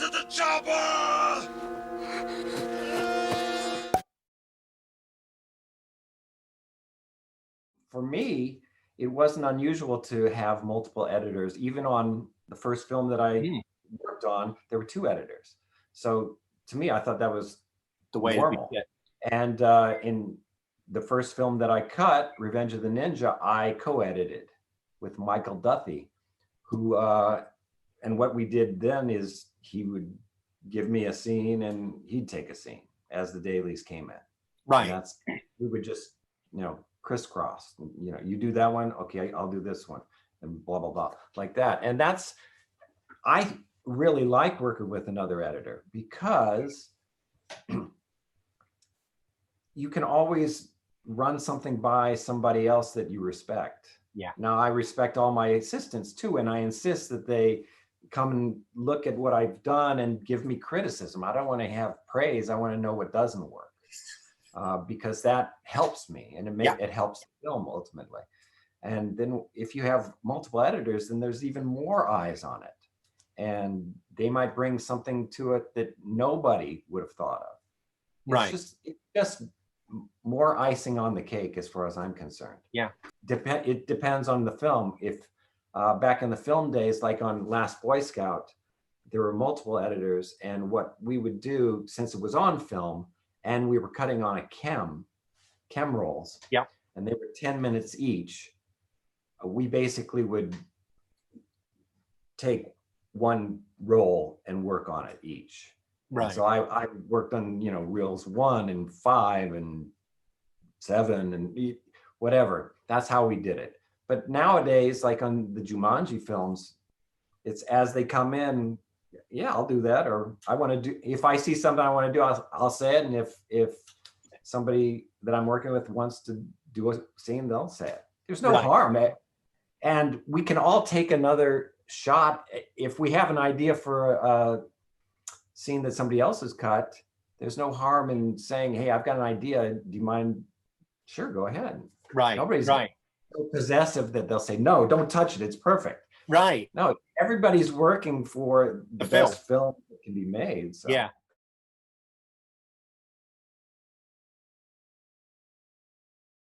to the chopper! For me, it wasn't unusual to have multiple editors. Even on the first film that I worked on, there were 2 editors. So to me, I thought that was The way normal. to And in the first film that I cut, Revenge of the Ninja, I co-edited with Michael Duthie, who, and what we did then is he would give me a scene and he'd take a scene as the dailies came in. Right. And we would just, crisscross, you do that one. Okay, I'll do this one, and blah, blah, blah, like that. And I really like working with another editor because you can always run something by somebody else that you respect. Yeah. Now I respect all my assistants too, and I insist that they come and look at what I've done and give me criticism. I don't want to have praise. I want to know what doesn't work, because that helps me, and it helps the film ultimately. And then if you have multiple editors, then there's even more eyes on it, and they might bring something to it that nobody would have thought of. Right. It's just more icing on the cake as far as I'm concerned. Yeah. It depends on the film. If back in the film days, like on Last Boy Scout, there were multiple editors, and what we would do, since it was on film and we were cutting on a chem rolls, and they were 10 minutes each, we basically would take one roll and work on it each. Right. And so I worked on, reels 1 and 5 and 7 and whatever. That's how we did it. But nowadays, like on the Jumanji films, it's as they come in, yeah, I'll do that. Or I want to do, if I see something I want to do, I'll say it. And if somebody that I'm working with wants to do a scene, they'll say it. There's no harm. And we can all take another shot. If we have an idea for a scene that somebody else has cut, there's no harm in saying, hey, I've got an idea. Do you mind? Sure, go ahead. Right. Nobody's so possessive that they'll say, no, don't touch it. It's perfect. Right. No, everybody's working for the best film that can be made. So. Yeah.